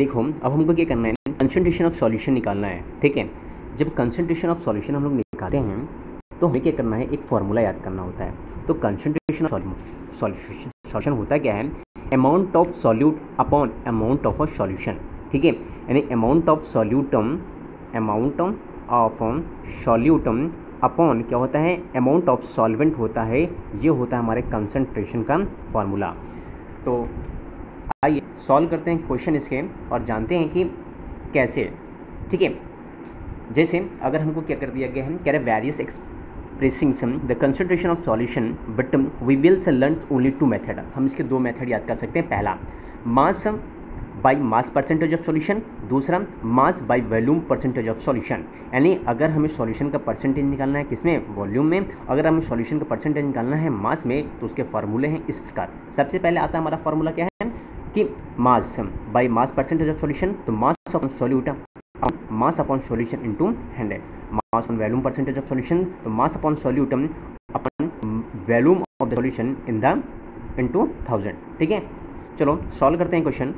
देखो अब हमको क्या करना है, कंसंट्रेशन ऑफ सॉल्यूशन निकालना है, ठीक है। जब कंसंट्रेशन ऑफ सॉल्यूशन हम लोग निकालते हैं तो हमें क्या करना है, एक फॉर्मूला याद करना होता है। तो कंसंट्रेशन ऑफ सॉल्यूशन होता क्या है, amount of solute upon amount of a solution, ठीक है। यानी अमाउंट ऑफ सॉल्यूटम अपॉन क्या होता है, अमाउंट ऑफ सॉल्वेंट होता है। ये होता है हमारे कंसंट्रेशन का फॉर्मूला। तो आइए सॉल्व करते हैं क्वेश्चन इसके और जानते हैं कि कैसे, ठीक है। जैसे अगर हमको क्या कर दिया गया है, कह रहे various expressing the concentration of solution but we will learn only 2 method. हम इसके 2 मेथड याद कर सकते हैं। पहला mass by mass percentage of solution, दूसरा mass by volume percentage of solution. यानी अगर हमें सॉल्यूशन का परसेंटेज निकालना है किसमें, वॉल्यूम में, अगर हमें सॉल्यूशन का परसेंटेज निकालना है मास में, तो उसके फार्मूले हैं इस प्रकार। सबसे पहले आता है हमारा फार्मूला क्या है कि mass by mass percentage of solution, तो mass upon solute mass upon solution into 100, mass upon volume percentage of solution, तो mass upon solute upon volume of the solution in the into 1000, ठीक है। चलो solve करते हैं question.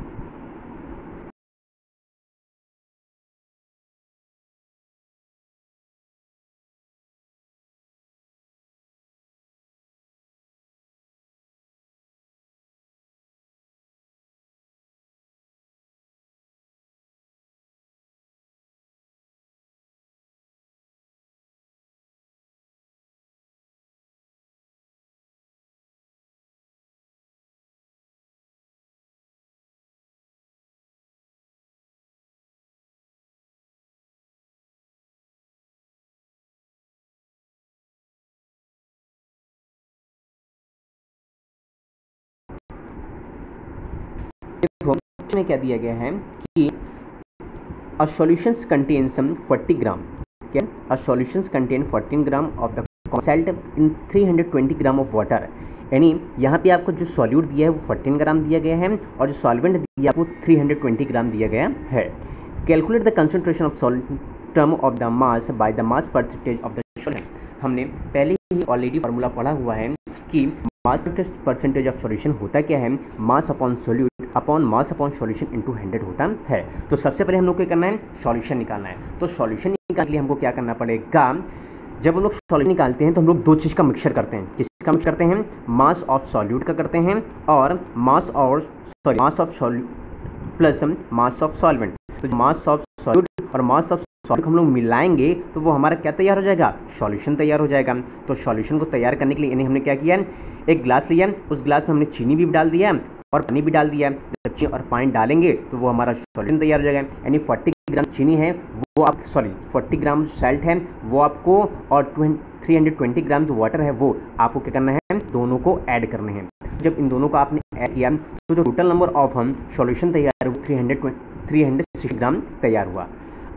देखो में क्या दिया गया है कि a solutions contains some 40 gram, क्या a solutions contain 14 gram of the salt in 320 gram of water। यानी यहाँ पे आपको जो सॉल्यूट दिया है वो 14 ग्राम दिया गया है और जो सॉल्वेंट दिया है वो 320 ग्राम दिया गया है। Calculate the concentration of Soltam of the mass by the mass percentage of the solution. हमने पहले ही ऑलरेडी फार्मूला पढ़ा हुआ है कि मास परसेंटेज ऑफ सॉल्यूशन होता क्या है, मास upon solute upon mass upon solution into 100 होता है। तो सबसे पहले हम लोग क्या करना है, सॉल्यूशन निकालना है। तो सॉल्यूशन निकालने के लिए हमको क्या करना पड़ेगा, जब हम लोग सॉल्यूशन निकालते हैं तो हम लोग 2 चीज़ का मिक्सचर करते हैं। किसका मिक्सचर करते हैं, मास ऑफ सॉल्यूट का करते हैं और mass of solute plus mass of solvent. तो मास ऑफ सॉल्यूट और मास ऑफ सॉल्यूट हम लोग मिलाएंगे तो वो हमारा क्या तैयार हो जाएगा, सॉल्यूशन तैयार हो जाएगा। तो सॉल्यूशन को तैयार करने के लिए इन्हें हमने क्या किया, एक ग्लास लिया, उस ग्लास में हमने चीनी भी डाल दिया और पानी भी डाल दिया। जब चीनी और पानी डालेंगे तो वो हमारा सॉल्यूशन तैयार हो जाएगा। यानी 40 ग्राम चीनी है वो 40 ग्राम सॉल्ट है वो आपको, और 320 ग्राम जो वाटर है वो आपको क्या करना है, दोनों को ऐड करने हैं। जब इन दोनों को आपने ऐड किया तो जो टोटल नंबर ऑफ हम सॉल्यूशन तैयार हुआ 360 ग्राम तैयार हुआ।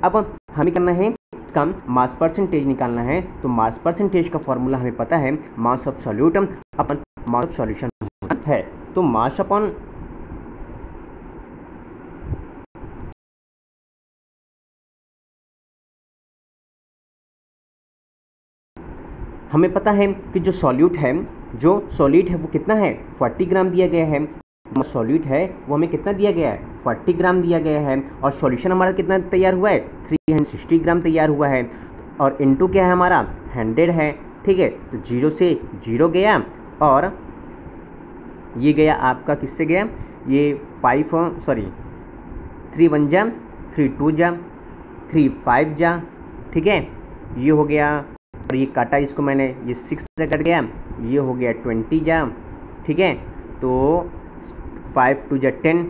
अब हमें करना है इसका मास परसेंटेज निकालना है। तो मास परसेंटेज का फॉर्मूला हमें पता है, mass of solute upon mass of solution है। तो मास अपॉन हमें पता है कि जो सॉल्यूट है, जो सॉलिड है वो कितना है, 40 ग्राम दिया गया है। सॉल्यूट है वो हमें कितना दिया गया है, 40 ग्राम दिया गया है। और सॉल्यूशन हमारा कितना तैयार हुआ है, 360 ग्राम तैयार हुआ है। और इनटू क्या है हमारा, 100 है, ठीक है। तो 0 से 0 गया और ये गया आपका किससे गया, ये 3 1 जा, 3 2 जा, 3 5 जा, ठीक है। ये हो गया और ये काटा इसको मैंने, ये 6 से कट गया, ये हो गया 20 जा, ठीक है। तो 5 2 जा 10,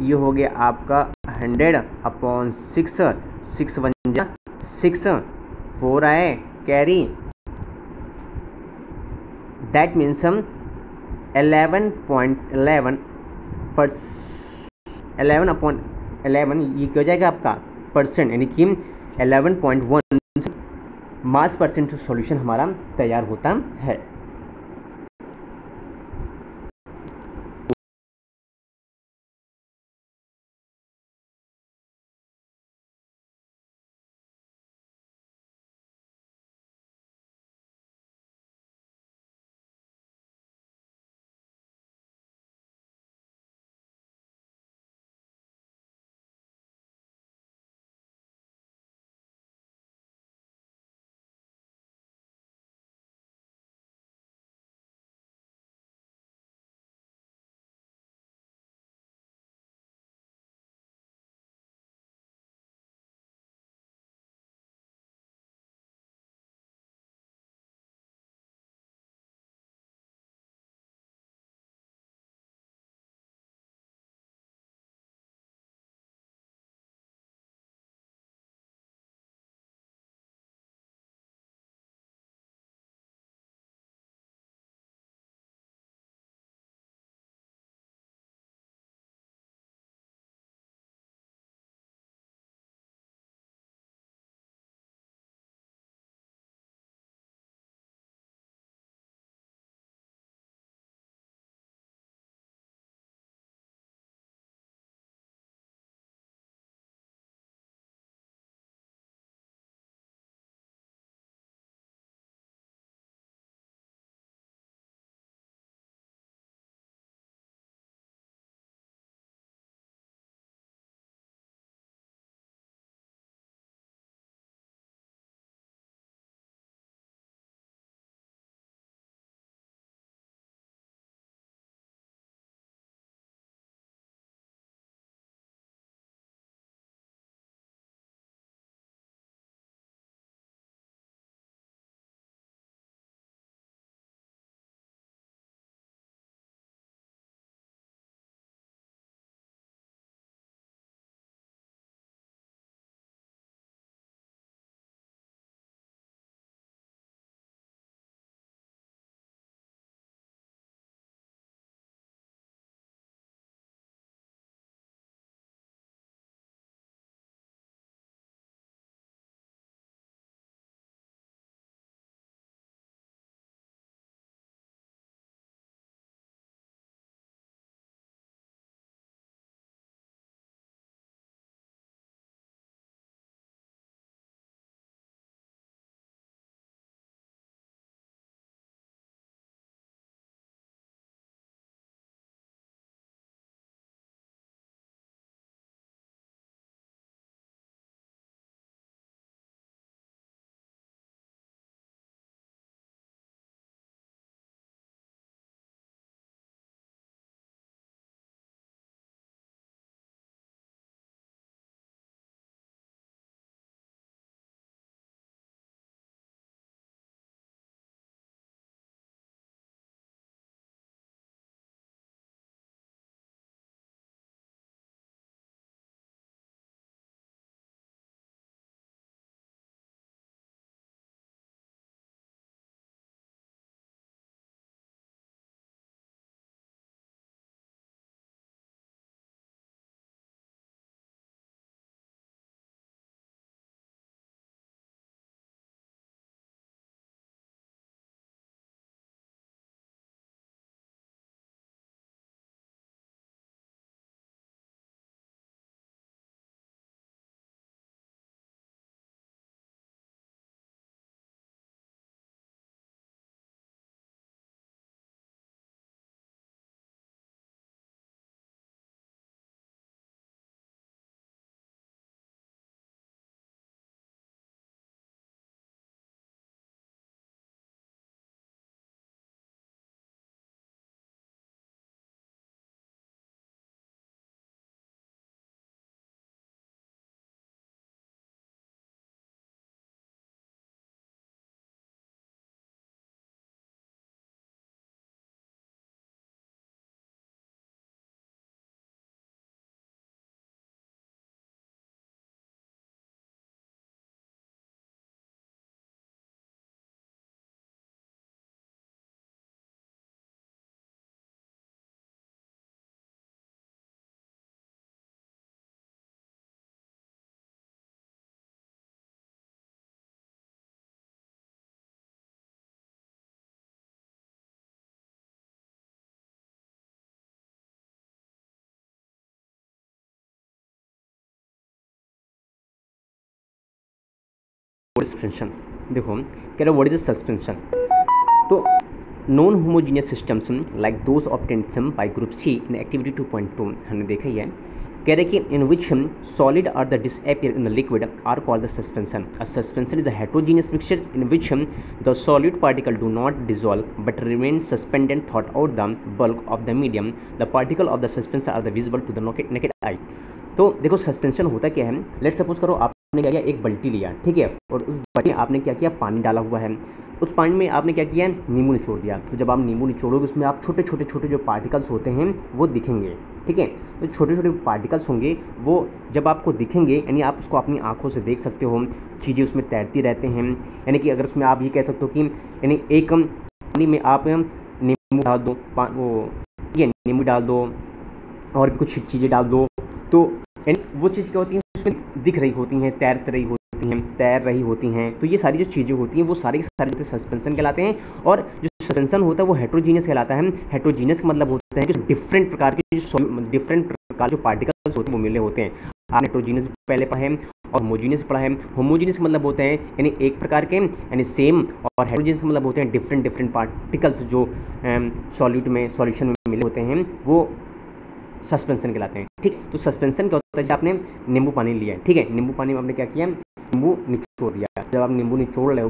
ये हो गया आपका 100 अपॉन 6, 6 1 जा 6, 4 आए कैरी, दैट मीन्स हम 11.11 पर 11/11 ये क्या हो जाएगा आपका परसेंट, यानी कि 11.1 मास परसेंट सॉल्यूशन हमारा तैयार होता है। सस्पेंशन, देखो कह रहा व्हाट इज द सस्पेंशन। तो non homogeneous systems like those obtained by group C in activity 2.2 हमने देखा ही है। कह रहे कि in which solid are the disappear in the liquid are called the suspension. A suspension is a heterogeneous mixture in which the solid particle do not dissolve but remain suspended throughout the bulk of the medium. The particle of the suspension are the visible to the naked eye. तो देखो suspension होता क्या है, let suppose करो आपने क्या किया, एक बाल्टी लिया, ठीक है, और उस बाल्टी में आपने क्या किया, पानी डाला हुआ है। उस पानी में आपने क्या किया, नींबू निचोड़ दिया। तो जब आप नींबू निचोड़ोगे उसमें आप छोटे छोटे छोटे जो पार्टिकल्स होते हैं वो दिखेंगे, ठीक है। तो छोटे छोटे पार्टिकल्स होंगे, वो जब आपको दिखेंगे यानी आप उसको अपनी आंखों से देख सकते हो, चीज़ें उसमें तैरती रहते हैं। यानी कि अगर उसमें आप ये कह सकते हो कि यानी एक पानी में आप नींबू डाल दो, वो नींबू डाल दो और कुछ चीज़ें डाल दो, तो यानी वो चीज़ क्या होती है, उसमें दिख रही होती हैं, तैर रही होती हैं। तो ये सारी जो चीज़ें होती हैं वो सारी के सारे सस्पेंशन कहलाते हैं। और जो सस्पेंशन होता है वो हेटेरोजीनियस कहलाता है। हेटेरोजीनियस का मतलब होता है कि डिफरेंट प्रकार के जो पार्टिकल्स होते हैं वो मिले होते हैं। आपने हेटेरोजीनियस पहले पढ़ा है और होमोजीनियस पढ़ा है। होमोजीनियस का मतलब होते हैं यानी एक प्रकार के यानी सेम, और हेटेरोजीनियस का मतलब होते हैं डिफरेंट पार्टिकल्स जो सॉल्यूशन में मिले होते हैं वो सस्पेंशन कहलाते हैं, ठीक। तो सस्पेंशन क्या होता है, जब आपने नींबू पानी लिया, ठीक है, नींबू पानी में आपने क्या किया, नींबू निचोड़ दिया। जब आप नींबू निचोड़ रहे हो,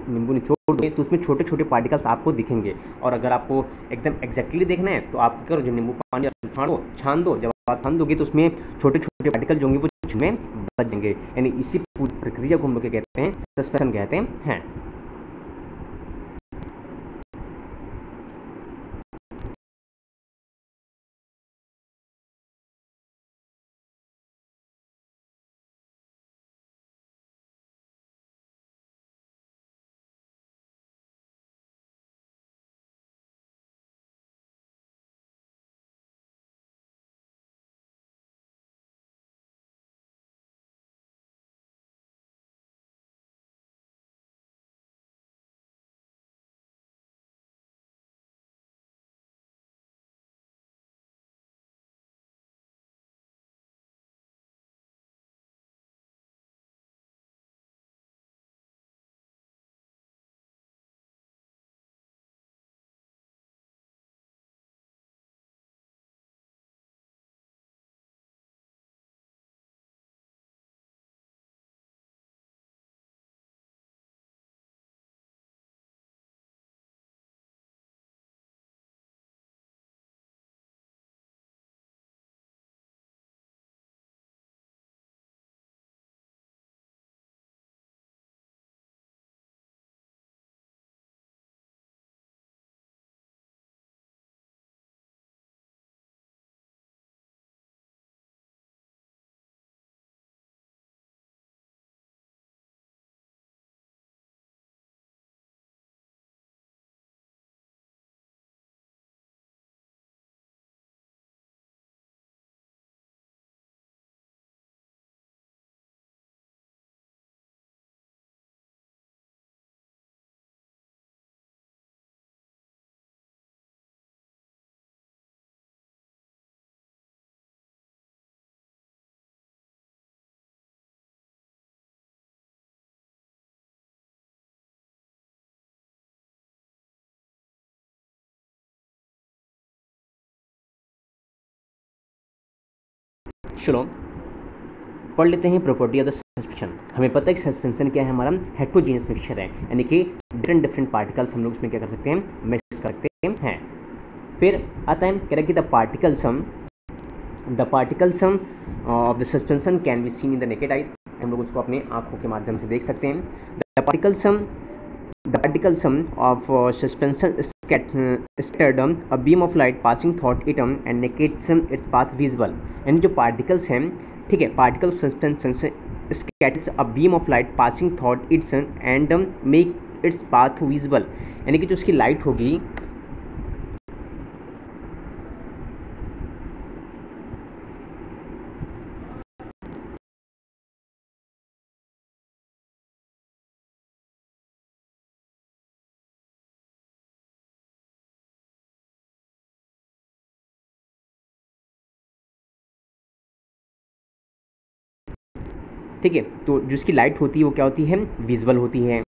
नींबू निचोड़ दोगे तो उसमें छोटे छोटे पार्टिकल्स आपको दिखेंगे। और अगर आपको एकदम एग्जैक्टली देखना है तो आप करो, जो नींबू पानी छान दो। जब आप छान दोगे तो उसमें छोटे छोटे पार्टिकल जो होंगे वो में बच जाएंगे। यानी इसी पूरी प्रक्रिया को हम लोग कहते हैं सस्पेंशन कहते हैं। चलो पढ़ लेते हैं प्रॉपर्टी ऑफ द सस्पेंशन। हमें पता है कि सस्पेंशन क्या है, हमारा हेटेरोजेनियस मिक्सचर है, यानी कि डिफरेंट पार्टिकल्स हम लोग उसमें क्या कर सकते हैं, मिक्स करते हैं। फिर आता है कह रहा है कि the particle some of the suspension can be seen in the naked eye. हम लोग उसको अपने आंखों के माध्यम से देख सकते हैं। The particle sum of suspension scattered a beam of light passing through it and makes its path visible। यानी जो पार्टिकल्स हैं, ठीक है, particle suspension scatters a beam of light passing through it's and make its path visible. यानी कि जो उसकी light होगी, ठीक है। तो जिसकी लाइट होती है वो क्या होती है, विजुअल होती है।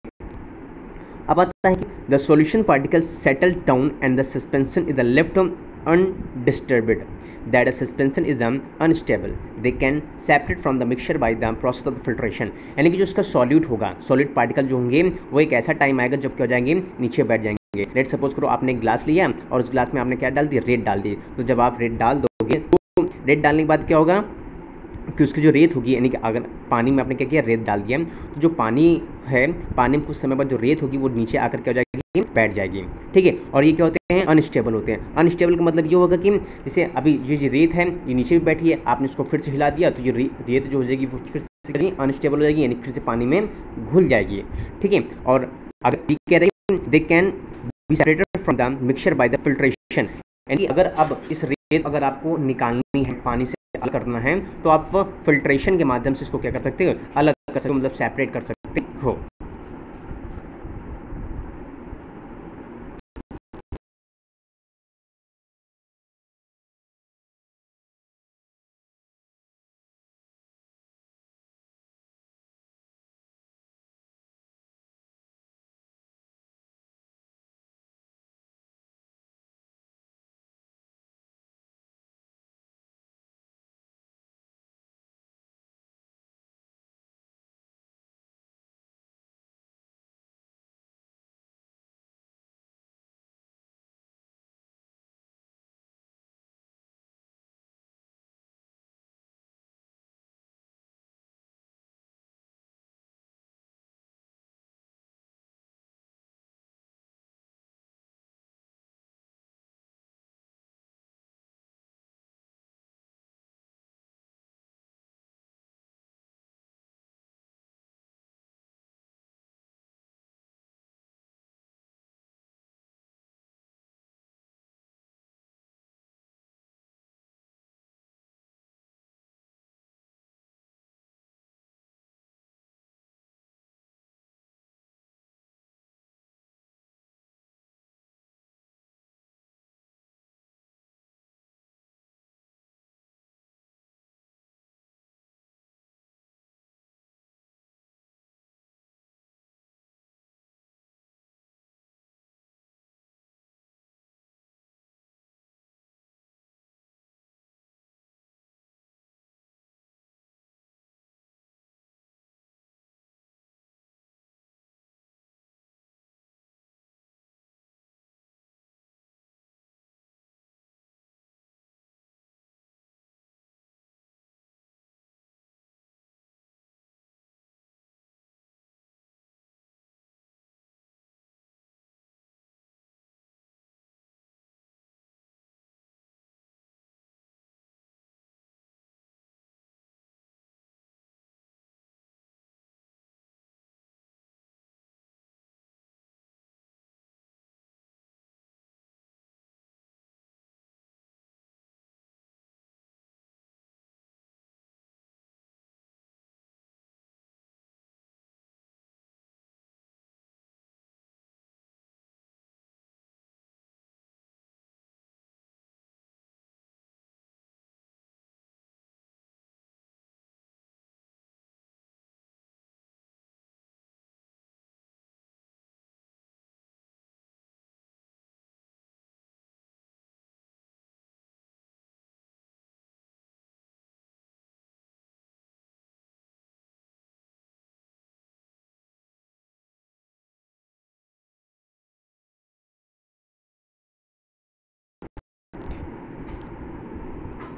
अब आता है the solution particles settle down and the suspension is the left undisturbed that a suspension is unstable they can separate from the mixture by the process of the filtration. यानी कि जो उसका सॉल्यूट होगा, सॉलिड पार्टिकल जो होंगे वो एक ऐसा टाइम आएगा जब क्या हो जाएंगे, नीचे बैठ जाएंगे। लेट सपोज करो आपने एक ग्लास लिया और उस ग्लास में आपने क्या डाल दिया, रेत डाल दी। तो जब आप रेत डाल दोगे तो रेत डालने के बाद क्या होगा कि उसकी जो रेत होगी, यानी कि अगर पानी में आपने क्या किया, रेत डाल दिया, तो जो पानी है, पानी में कुछ समय बाद जो रेत होगी वो नीचे आकर क्या हो जाएगी, बैठ जाएगी। ठीक है। और ये क्या होते हैं, अनस्टेबल होते हैं। अनस्टेबल का मतलब ये होगा कि जैसे अभी ये रेत है ये नीचे भी बैठी है, आपने इसको फिर से हिला दिया तो ये रेत जो हो जाएगी वो फिर से अनस्टेबल हो जाएगी, यानी फिर से पानी में घुल जाएगी। ठीक है। और अगर कह रहे हैं they can be separated from the mixture by the filtration, यानी अगर अब इस रेत अगर आपको निकालनी है, पानी से अलग करना है, तो आप फिल्ट्रेशन के माध्यम से इसको क्या कर सकते हो, अलग कर सकते हो, मतलब सेपरेट कर सकते हो।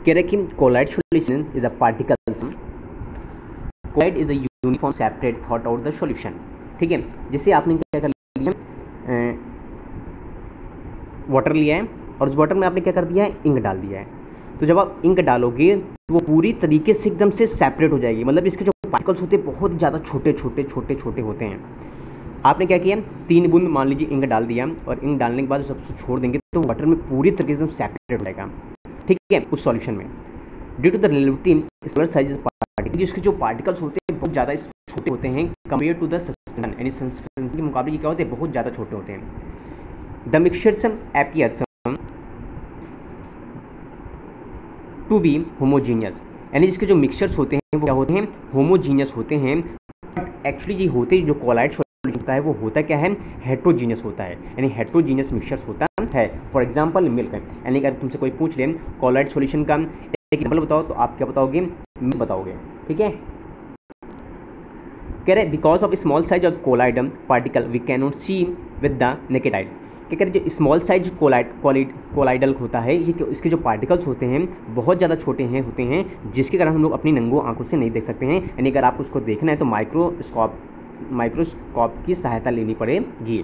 कह रहे कि colloid solution is a particle, colloid is a uniform separate थॉट आउट द सॉल्यूशन। ठीक है। जैसे आपने क्या कर लिया, वाटर लिया है और उस वाटर में आपने क्या कर दिया है, इंक डाल दिया है। तो जब आप इंक डालोगे तो वो पूरी तरीके से एकदम से सेपरेट हो जाएगी, मतलब इसके जो पार्टिकल्स होते हैं बहुत ज़्यादा छोटे छोटे छोटे छोटे होते हैं। आपने क्या किया, 3 बूंद मान लीजिए इंक डाल दिया और इंक डालने के बाद सब छोड़ देंगे तो वाटर में पूरी तरीके से सेपरेट हो जाएगा। ठीक है, उस सॉल्यूशन में due to the relative smaller size particle, जिसके जो पार्टिकल्स होते हैं बहुत ज़्यादा छोटे होते हैं कंपेयर टू द सस्पेंशन, यानी सस्पेंशन के मुकाबले ये क्या होते हैं, बहुत ज़्यादा छोटे होते हैं। The mixtures appears to be homogeneous, यानी जिसके जो मिक्सचर्स होते हैं वो क्या होते हैं, होमोजीनियस होते हैं। बट एक्चुअली ये होते जो कोलाइड सॉल्यूशन होता है वो होता क्या है, हेट्रोजीनियस होता है, यानी हेट्रोजीनियस मिक्सचर्स होता है। फॉर एग्जांपल मिल्क, यानी अगर तुमसे कोई पूछ ले कोलाइड सॉल्यूशन का एक एग्जांपल बताओ तो आप क्या बताओगे, मिल्क बताओगे। ठीक है, कह रहे because of small size of colloid particle we can not see with the naked eye. क्या कह रहे जो स्मॉल साइज कोलाइडल होता है ये इसके जो पार्टिकल्स होते हैं बहुत ज़्यादा छोटे हैं होते हैं, जिसके कारण हम लोग अपनी नंगो आंखों से नहीं देख सकते हैं। यानी अगर आप उसको देखना है तो माइक्रोस्कोप की सहायता लेनी पड़ेगी।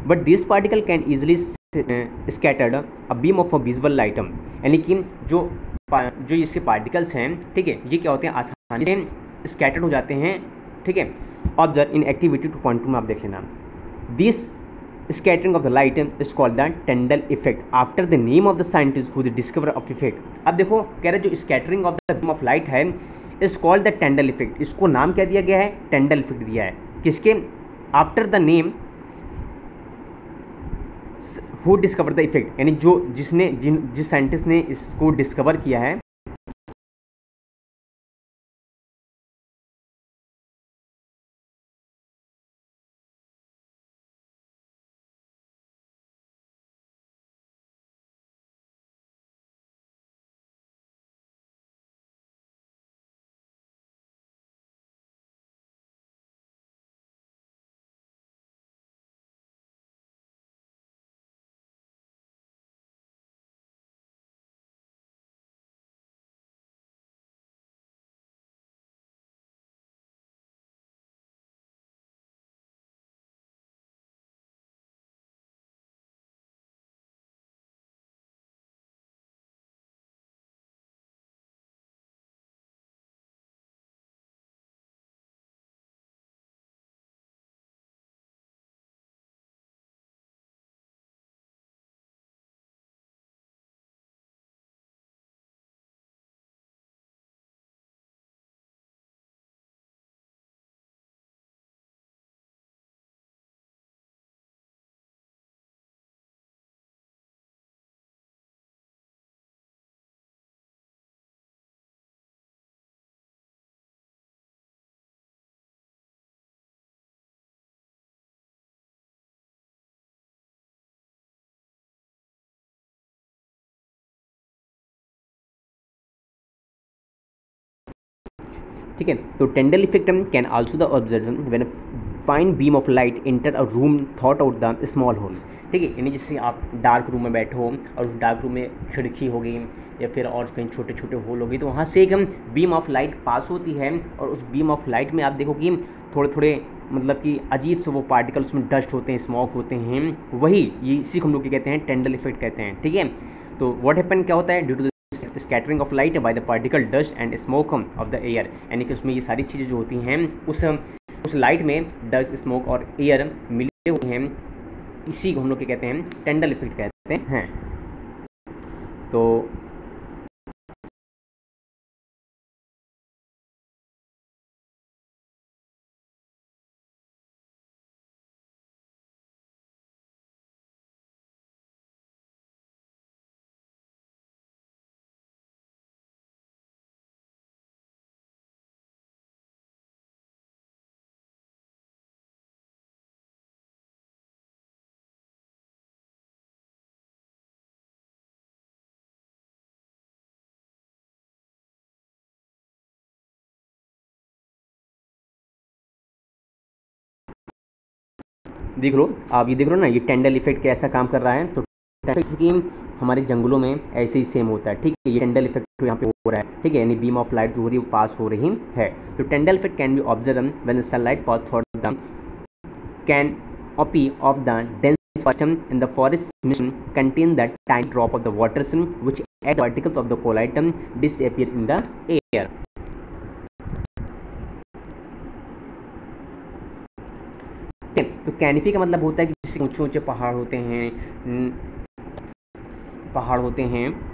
But this particle can easily scattered a beam of a visual light, यानी कि जो इसके पार्टिकल्स हैं, ठीक है, ये क्या होते हैं आसानी से स्कैटर्ड हो जाते हैं। ठीक है, ऑब्जर्व इन एक्टिविटी 2.2 में आप देख लेना, this scattering of the light is called the Tyndall effect after the name of the scientist who the discover of effect. अब देखो कह रहे जो scattering of the beam of light है is called the Tyndall effect, इसको नाम क्या दिया गया है, टेंडल इफेक्ट दिया है। किसके, after the name who discover the effect, यानी जो जिस साइंटिस्ट ने इसको डिस्कवर किया है। ठीक है, तो Tyndall effect can also the observe when fine beam of light enter a room thought out the small hole. ठीक है, यानी जिससे आप डार्क रूम में बैठे हो और उस डार्क रूम में खिड़की हो गई या फिर और कहीं छोटे छोटे होल हो गई, तो वहाँ से एक बीम ऑफ लाइट पास होती है और उस बीम ऑफ लाइट में आप देखो कि थोड़े थोड़े मतलब कि अजीब से वो पार्टिकल्स में डस्ट होते हैं, स्मोक होते हैं, वही ये इसी को हम लोग क्या कहते हैं, टेंडल इफेक्ट कहते हैं। ठीक है, तो व्हाट हैपन क्या होता है, due to scattering of light by the particle dust and smoke of the air, यानी कि उसमें ये सारी चीज़ें जो होती हैं उस लाइट में डस्ट, स्मोक और एयर मिले हुए हैं, इसी को हम लोग क्या कहते हैं, टेंडल इफेक्ट कहते हैं। तो देख लो आप, ये देख लो ना, ये टेंडल इफेक्ट कैसा काम कर रहा है। तो स्कीम हमारे जंगलों में ऐसे ही सेम होता है। ठीक है, ये टेंडल इफेक्ट यहाँ पे हो रहा है। ठीक है, यानी बीम ऑफ लाइट जो हो रही है वो पास हो रही है। तो Tyndall effect can be observe when the sunlight pass through the canopy of the dense bottom in the forest mission contain the tiny drop of the water which as particles of the colloid disappear in the air। तो कैनिपी का मतलब होता है कि जैसे ऊंचे ऊंचे पहाड़ होते हैं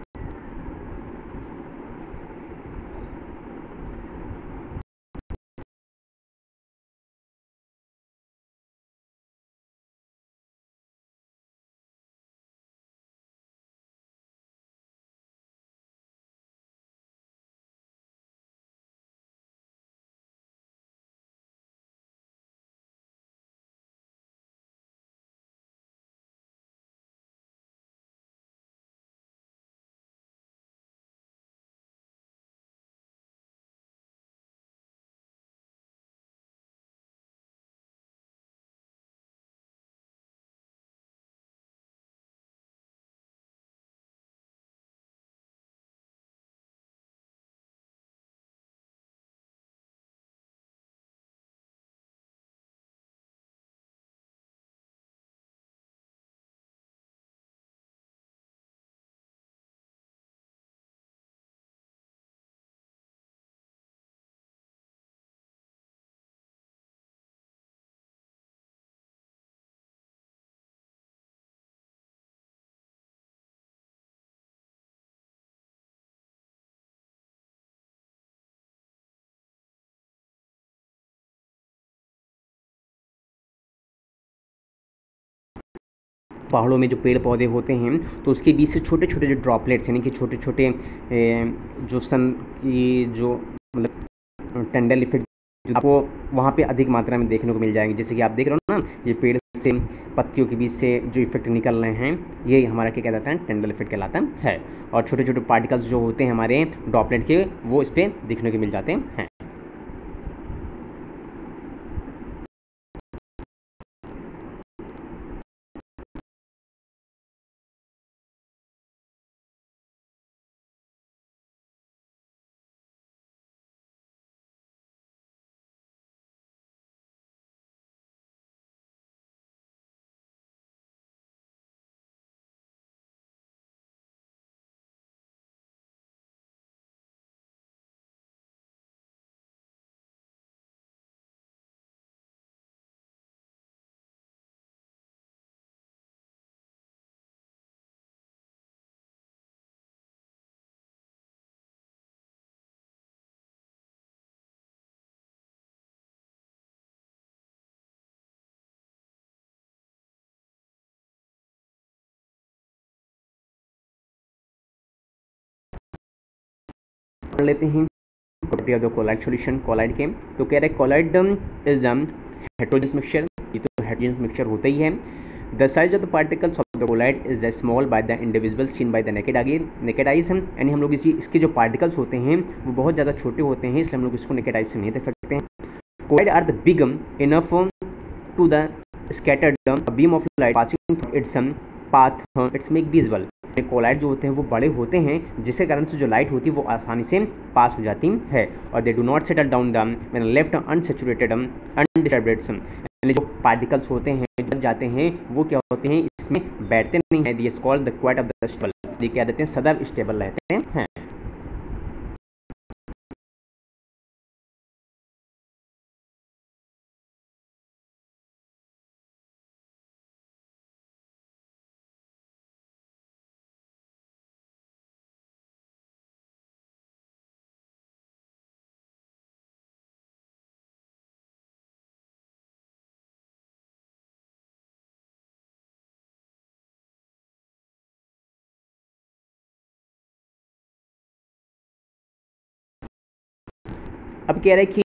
पहाड़ों में जो पेड़ पौधे होते हैं तो उसके बीच से छोटे छोटे जो ड्रॉपलेट्स यानी कि छोटे छोटे जो सन की जो मतलब टंडल इफेक्ट आपको वहाँ पे अधिक मात्रा में देखने को मिल जाएंगे। जैसे कि आप देख रहे हो ना, ये पेड़ से पत्तियों के बीच से जो इफेक्ट निकल रहे हैं, ये हमारा क्या कहलाता है, टंडल इफेक्ट कहलाता है। और छोटे छोटे पार्टिकल्स जो होते हैं हमारे ड्रॉपलेट के, वो इस पर दिखने को मिल जाते हैं। पढ़ लेते हैं property of the colloid solution colloid के। तो कह रहे हैं कोलाइड इज हेटेरोजेनस मिक्सचर, ये तो हेटेरोजेनस मिक्सचर होता ही है। The size of the particles of the colloid is small by the individual seen by the naked eyes, यानी हम लोग इसके जो पार्टिकल्स होते हैं वो बहुत ज़्यादा छोटे होते हैं, इसलिए हम लोग इसको नेकेड आइज से नहीं देख सकते हैं। Colloid are the big enough to the scattered beam of light passing through its path its make visible। Colloid जो होते हैं वो बड़े होते हैं, जिसके कारण से जो लाइट होती है वो आसानी से पास हो जाती है। और they do not settle down the when left unsaturated undisturbed, यानी जो पार्टिकल्स होते हैं जब जाते हैं वो क्या होते हैं, इसमें बैठते नहीं है। This called the quite of the stable, ये क्या रहते हैं, सदैव स्टेबल रहते हैं। अब कह रहे हैं कि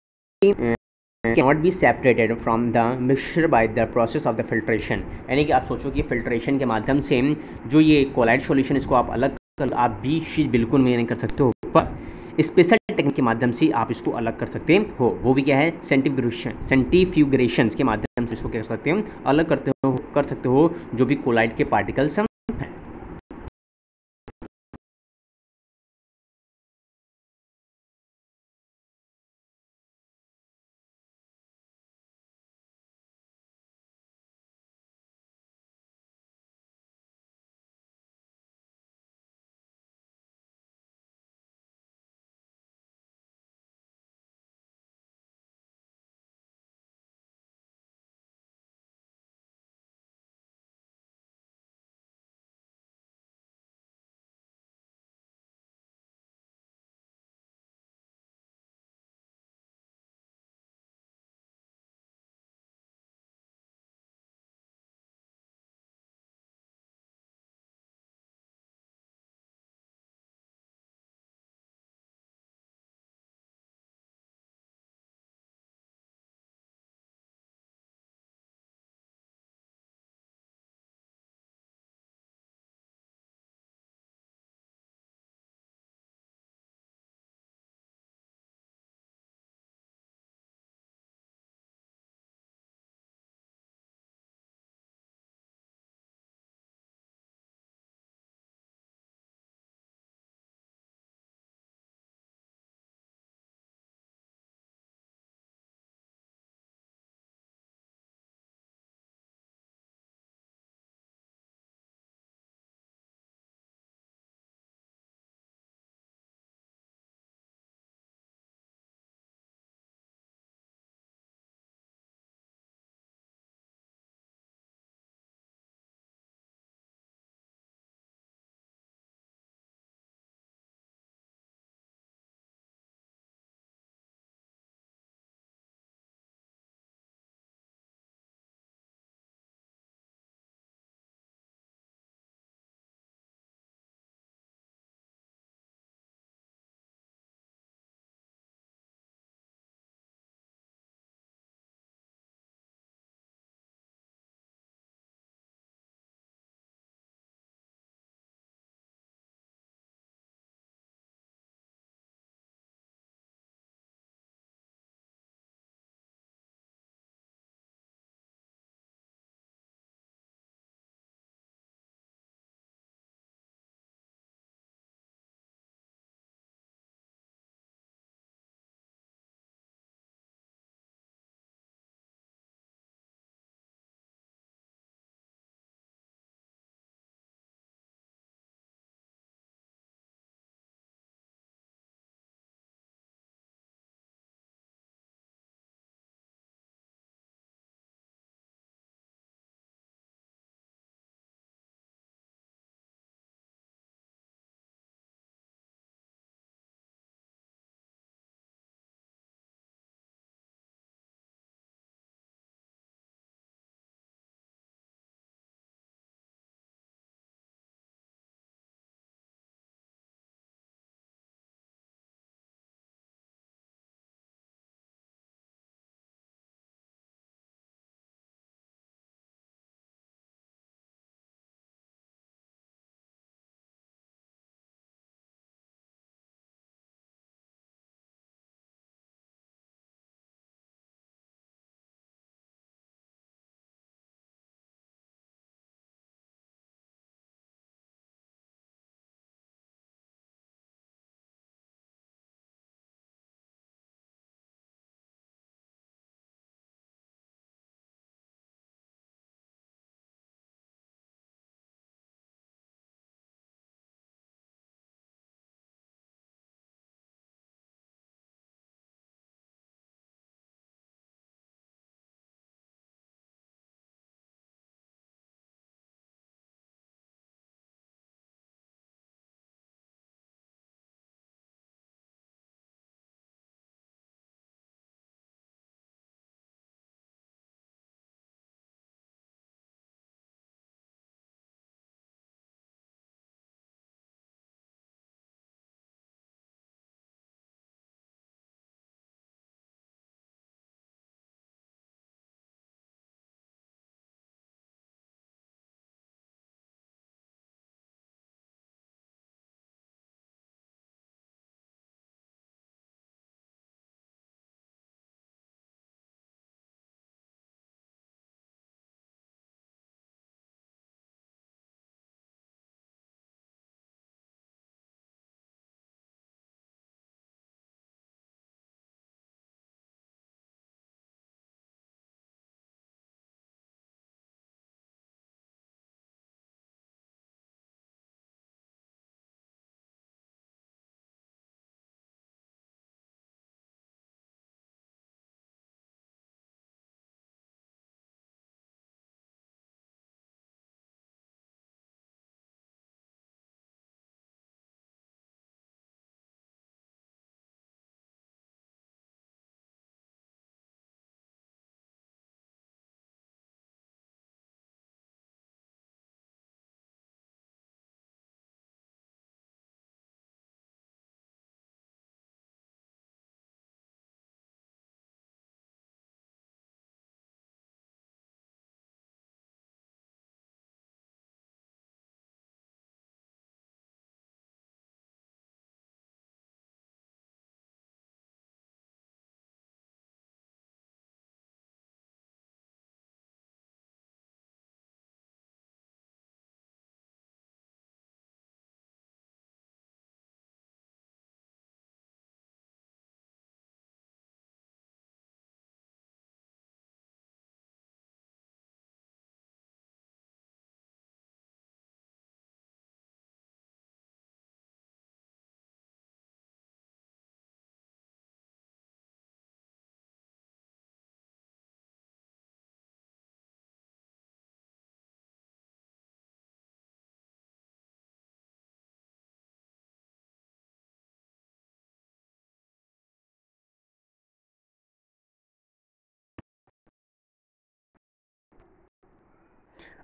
cannot be separated from the mixture by the process of the filtration, यानी कि आप सोचो कि फिल्ट्रेशन के माध्यम से जो ये कोलाइड सॉल्यूशन, इसको आप अलग आप भी चीज़ बिल्कुल में नहीं कर सकते हो, पर स्पेशल टेक्निक के माध्यम से आप इसको अलग कर सकते हो। वो भी क्या है, सेंट्रीफ्यूगेशन के माध्यम से इसको क्या कर सकते हो, अलग कर सकते हो जो भी कोलाइड के पार्टिकल्स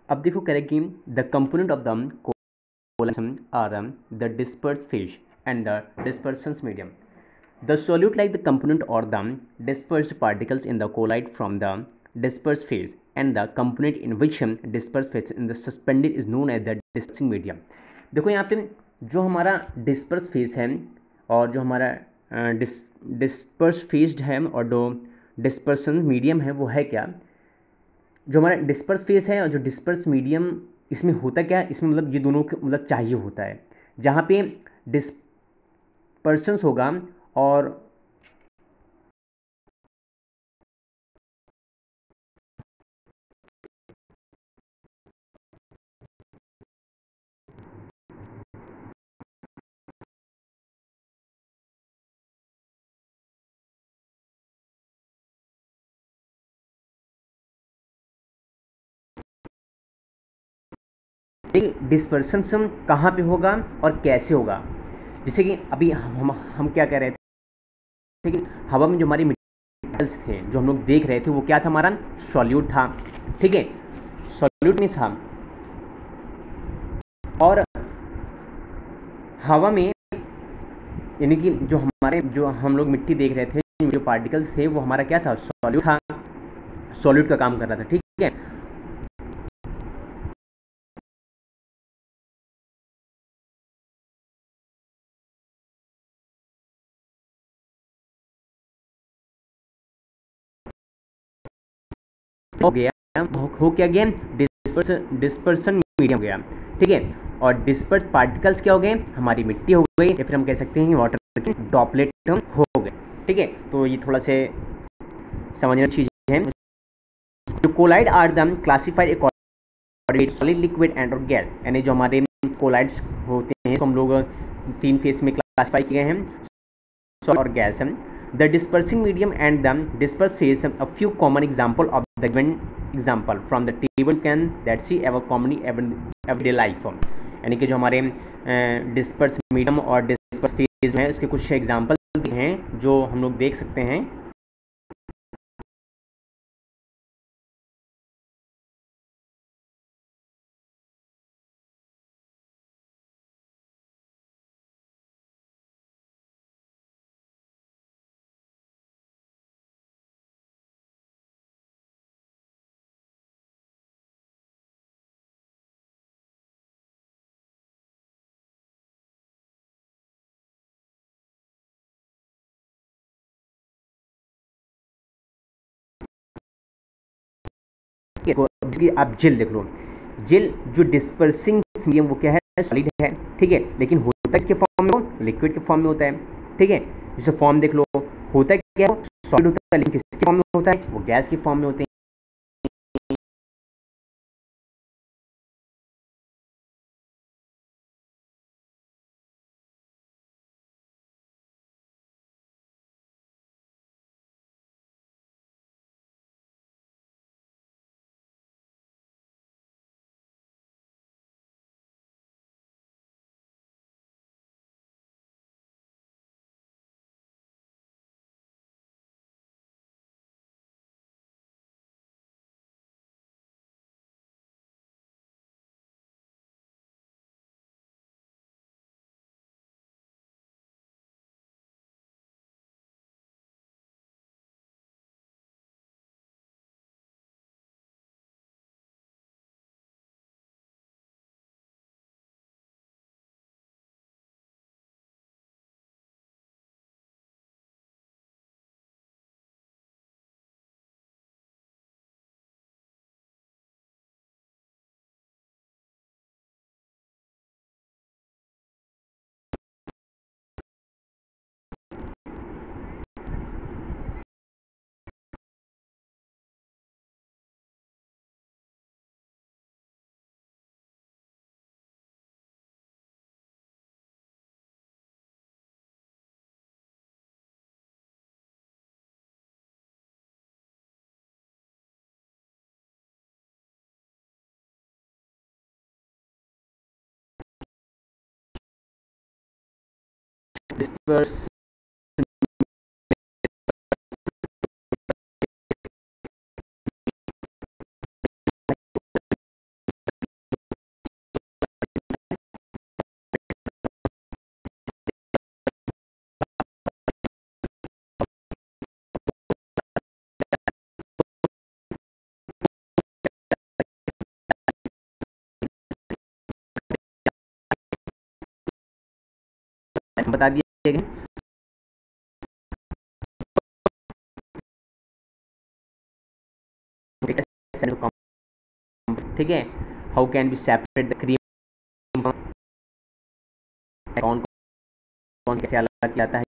अब देखो correct, the component of the coalescence are the dispersed phase and the dispersion medium. The solute like the component or the dispersed particles in the collide from the dispersed phase and the component in which dispersed phase in the suspended is known as the dispersing medium. देखो यहाँ पे जो हमारा disperse phase है और जो हमारा disperse phased है और जो डिस्पर्सन मीडियम है वो है क्या, जो हमारा डिस्पर्स फेज है और जो डिस्पर्स मीडियम, इसमें होता क्या है, इसमें मतलब ये दोनों मतलब चाहिए होता है, जहाँ पे डिस्पर्सन्स होगा और डिस्पर्सन कहाँ पे होगा और कैसे होगा। जैसे कि अभी हम क्या कह रहे थे, ठीक है, हवा में जो हमारी मेटल्स थे जो हम लोग देख रहे थे वो क्या था, हमारा सॉल्यूट था, ठीक है, सॉल्यूट नहीं था। और हवा में यानी कि जो हम लोग मिट्टी देख रहे थे, जो पार्टिकल्स थे वो हमारा क्या था, सॉल्यूट था, सॉल्यूट का काम कर रहा था, ठीक है। हो गया, हो क्या गया, डिस्पर्सन मीडियम हो गया, ठीक है। और डिस्पर्स पार्टिकल्स क्या हो गए, हमारी मिट्टी हो गई, या फिर हम कह सकते हैं वाटर के ड्रॉपलेट हो गए, ठीक है। तो ये थोड़ा से समझने की चीज़ है। जो colloid are the classified according solid liquid and और गैस, यानी जो हमारे कोलाइड्स होते हैं तो हम लोग 3 फेस में क्लासिफाई किए हैं, सॉलिड और gas. The dispersing medium and the dispersed phase, a few common example of the given example from the table can that see ever commonly everyday life। यानी कि जो हमारे डिस्पर्स मीडियम और disperse phase हैं इसके कुछ example हैं जो हम लोग देख सकते हैं। इसकी आप जेल देख लो, जेल जो डिस्पर्सिंग मीडियम वो क्या है, सॉलिड है, ठीक है, लेकिन होता इसके फॉर्म में, लिक्विड के फॉर्म में होता है, ठीक है। जैसे फॉर्म देख लो, होता क्या है, सॉलिड होता है, लेकिन किसके फॉर्म में होता है, वो गैस के फॉर्म में होते हैं। डिस्पर्स बता दिया गया। ठीक है, how can be separate the cream, कौन कौन कैसे अलग किया जाता है,